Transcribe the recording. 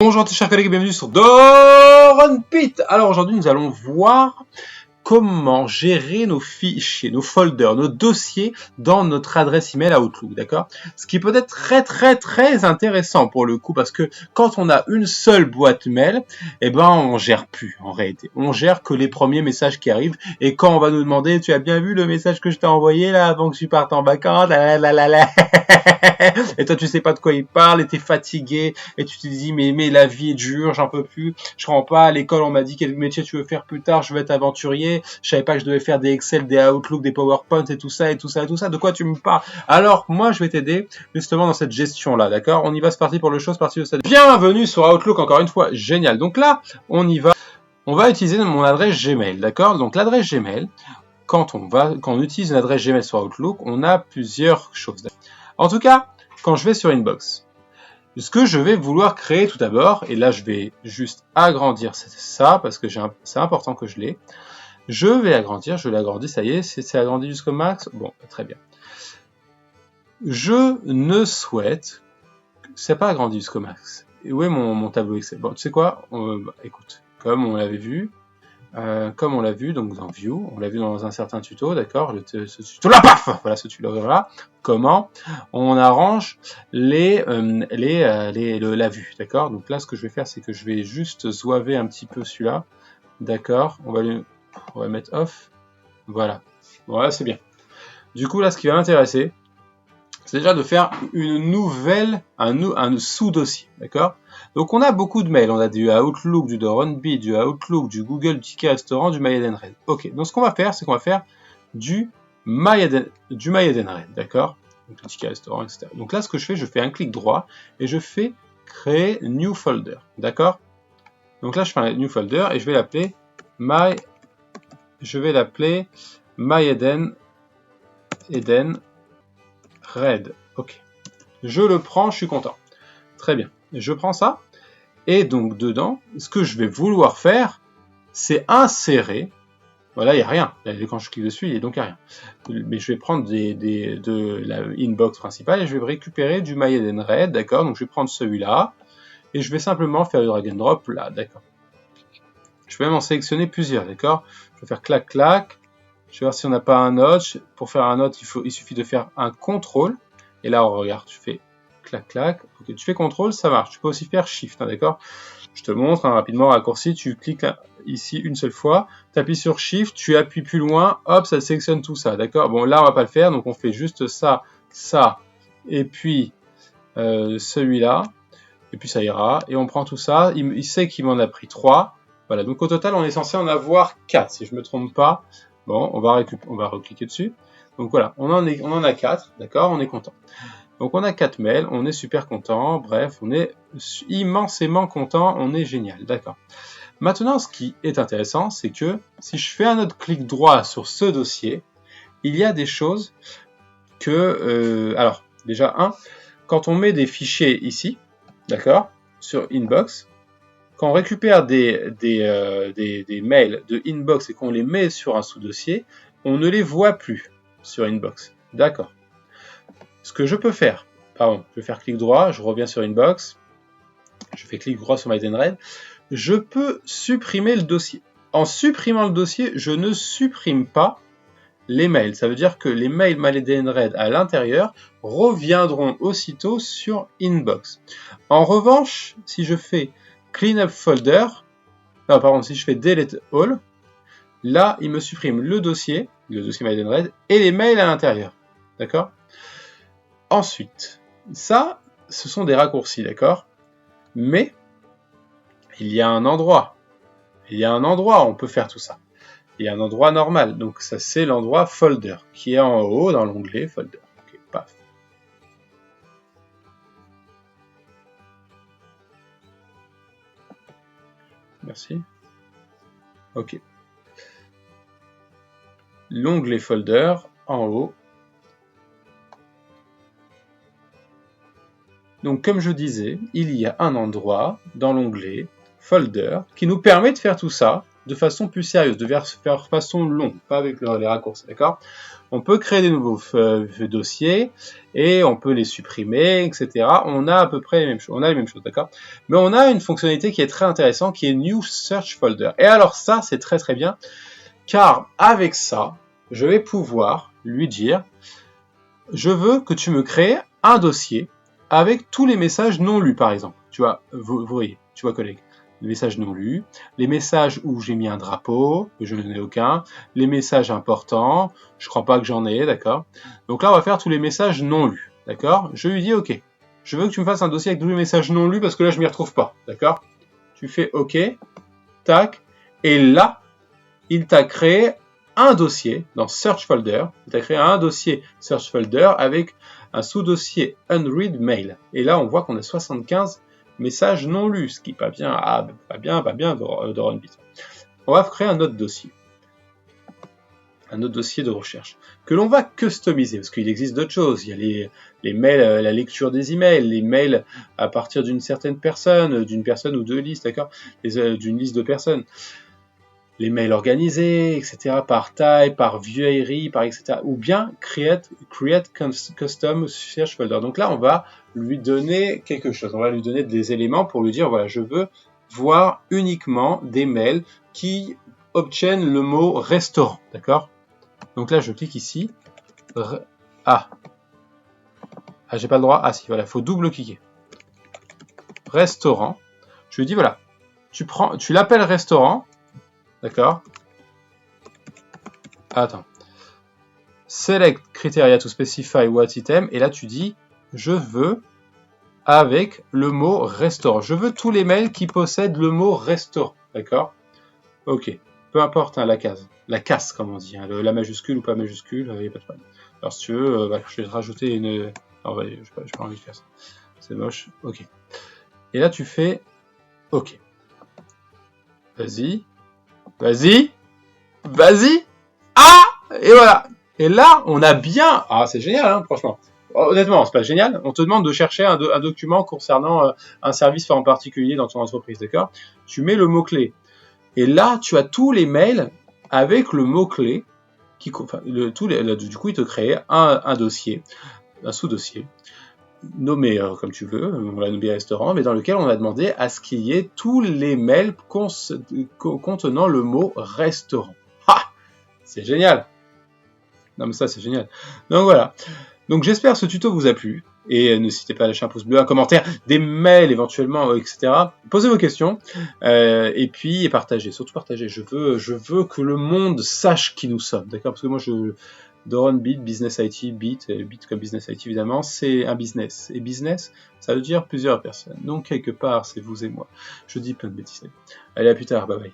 Bonjour à tous chers collègues et bienvenue sur DoronPit. Alors aujourd'hui nous allons voir comment gérer nos fichiers, nos folders, nos dossiers dans notre adresse email à Outlook, d'accord? Ce qui peut être très intéressant pour le coup parce que quand on a une seule boîte mail, eh ben on gère plus en réalité. On gère que les premiers messages qui arrivent et quand on va nous demander tu as bien vu le message que je t'ai envoyé là avant que tu partes en vacances, et toi tu sais pas de quoi il parle et t'es fatigué et tu te dis mais la vie est dure, j'en peux plus, je comprends pas, à l'école on m'a dit quel métier tu veux faire plus tard, je veux être aventurier, je savais pas que je devais faire des Excel, des Outlook, des PowerPoint et tout ça, de quoi tu me parles? Alors moi je vais t'aider justement dans cette gestion là, d'accord? On y va, c'est parti pour le show, c'est parti de cette... Bienvenue sur Outlook encore une fois, génial. Donc là on y va, on va utiliser mon adresse Gmail, d'accord? Donc l'adresse Gmail, quand on utilise une adresse Gmail sur Outlook, on a plusieurs choses. En tout cas, quand je vais sur Inbox, ce que je vais vouloir créer tout d'abord, et là je vais juste agrandir ça parce que c'est important que je l'ai. Je vais agrandir, je l'agrandis, ça y est, c'est agrandi jusqu'au max. Bon, très bien. Je ne souhaite, c'est pas agrandi jusqu'au max. Et où est mon tableau Excel? Bon, tu sais quoi? Écoute, comme on l'avait vu, donc dans View, on l'a vu dans un certain tuto, d'accord, ce tuto là, paf, voilà ce tuto là, comment on arrange la vue, d'accord. Donc là, ce que je vais faire, c'est que je vais juste zouaver un petit peu celui-là, d'accord. On va mettre off, voilà, c'est bien. Du coup, là, ce qui va m'intéresser, c'est déjà de faire un sous-dossier, d'accord. Donc on a beaucoup de mails, on a du Outlook, du DoronBit, du Outlook, du Google, du Ticket Restaurant, du MyEdenred. Ok, donc ce qu'on va faire, c'est qu'on va faire du MyEdenred, d'accord. Donc le Ticket Restaurant, etc. Donc là, ce que je fais un clic droit et je fais créer New Folder, d'accord. Donc là, je fais un New Folder et je vais l'appeler MyEdenred. Ok. Je le prends, je suis content. Très bien. Je prends ça. Et donc, dedans, ce que je vais vouloir faire, c'est insérer. Voilà, il n'y a rien. Quand je clique dessus, il n'y a donc rien. Mais je vais prendre de la inbox principale et je vais récupérer du MyEdenred, d'accord. Donc, je vais prendre celui-là. Et je vais simplement faire le drag and drop là, d'accord. Je vais même en sélectionner plusieurs, d'accord. Je vais faire clac, clac. Je vais voir si on n'a pas un autre. Pour faire un autre, il suffit de faire un contrôle. Et là, on regarde, tu fais clac, clac. Ok, tu fais contrôle, ça marche. Tu peux aussi faire shift, hein, d'accord. Je te montre rapidement, raccourci. Tu cliques là, ici une seule fois. Tu appuies sur shift, tu appuies plus loin. Hop, ça sélectionne tout ça, d'accord. Bon, là, on va pas le faire. Donc, on fait juste ça, ça. Et puis, celui-là. Et puis, ça ira. Et on prend tout ça. Il sait qu'il m'en a pris 3. Voilà, donc au total, on est censé en avoir 4, si je ne me trompe pas. Bon, on va recliquer dessus. Donc voilà, on en a 4, d'accord, on est content. Donc on a 4 mails, on est super content, bref, on est immensément content, on est génial, d'accord. Maintenant, ce qui est intéressant, c'est que si je fais un autre clic droit sur ce dossier, il y a des choses que... alors, déjà, quand on met des fichiers ici, d'accord, sur Inbox, quand on récupère des mails de Inbox et qu'on les met sur un sous-dossier, on ne les voit plus sur Inbox. D'accord. Ce que je peux faire, je vais faire clic droit, je reviens sur Inbox, je fais clic droit sur MyEdenred, je peux supprimer le dossier. En supprimant le dossier, je ne supprime pas les mails. Ça veut dire que les mails MyEdenred à l'intérieur reviendront aussitôt sur Inbox. En revanche, si je fais Clean Up Folder, si je fais Delete All, là, il me supprime le dossier MyEdenred, et les mails à l'intérieur. D'accord? Ensuite, ça, ce sont des raccourcis, d'accord? Mais, il y a un endroit. où on peut faire tout ça. Il y a un endroit normal. Donc, ça, c'est l'endroit Folder, qui est en haut dans l'onglet Folder. Ok, paf. Merci. Ok. L'onglet Folder, en haut. Donc, comme je disais, il y a un endroit dans l'onglet Folder qui nous permet de faire tout ça, de façon plus sérieuse, de façon longue, pas avec les raccourcis, d'accord? On peut créer des nouveaux dossiers et on peut les supprimer, etc. On a à peu près les mêmes choses, d'accord? Mais on a une fonctionnalité qui est très intéressante, qui est New Search Folder. Et alors ça, c'est très très bien, car avec ça, je vais pouvoir lui dire, je veux que tu me crées un dossier avec tous les messages non lus, par exemple. Tu vois, vous voyez, tu vois, collègue, les messages non lus, les messages où j'ai mis un drapeau, que je n'en ai aucun, les messages importants, je crois pas que j'en ai, d'accord. Donc là, on va faire tous les messages non lus, d'accord. Je lui dis, ok, je veux que tu me fasses un dossier avec tous les messages non lus parce que là, je m'y retrouve pas, d'accord. Tu fais ok, tac, et là, il t'a créé un dossier dans Search Folder. Il t'a créé un dossier Search Folder avec un sous-dossier Unread Mail. Et là, on voit qu'on a 75 messages non lus, ce qui n'est pas bien, pas bien de Runbit. On va créer un autre dossier de recherche, que l'on va customiser, parce qu'il existe d'autres choses. Il y a les mails, la lecture des emails, les mails à partir d'une certaine personne, d'une personne ou deux listes, d'accord, d'une liste de personnes. Les mails organisés, etc., par taille, par vieillerie, par etc., ou bien create custom search folder. Donc là, on va lui donner quelque chose, on va lui donner des éléments pour lui dire, voilà, je veux voir uniquement des mails qui obtiennent le mot restaurant, d'accord? Donc là, je clique ici, j'ai pas le droit, si, voilà, il faut double-cliquer. Restaurant, je lui dis, voilà, tu l'appelles restaurant, d'accord? Attends. Select criteria to specify what item. Et là, tu dis, je veux avec le mot restaurant. Je veux tous les mails qui possèdent le mot restaurant. D'accord? Ok. Peu importe la case. La casse, comme on dit. La majuscule ou pas majuscule, il n'y a pas de problème. Alors, si tu veux, je vais te rajouter une... Non, j'ai pas envie de faire ça. C'est moche. Ok. Et là, tu fais ok. Vas-y. Ah! Et voilà. Et là, on a bien... c'est génial, hein, franchement. Honnêtement, c'est pas génial. On te demande de chercher un document concernant un service en particulier dans ton entreprise, d'accord? Tu mets le mot-clé. Et là, tu as tous les mails avec le mot-clé. Du coup, il te crée un dossier, un sous-dossier, nommé comme tu veux, on l'a nommé restaurant, mais dans lequel on a demandé à ce qu'il y ait tous les mails contenant le mot restaurant. C'est génial! Non mais ça c'est génial. Donc voilà. Donc j'espère que ce tuto vous a plu. Et n'hésitez pas à lâcher un pouce bleu, un commentaire, des mails éventuellement, etc. Posez vos questions. Et puis partagez, surtout partagez. Je veux que le monde sache qui nous sommes. D'accord? Parce que moi Doron Bit, Business IT, Bit comme Business IT évidemment, c'est un business. Et business, ça veut dire plusieurs personnes. Donc quelque part, c'est vous et moi. Je dis plein de bêtises. Allez, à plus tard, bye bye.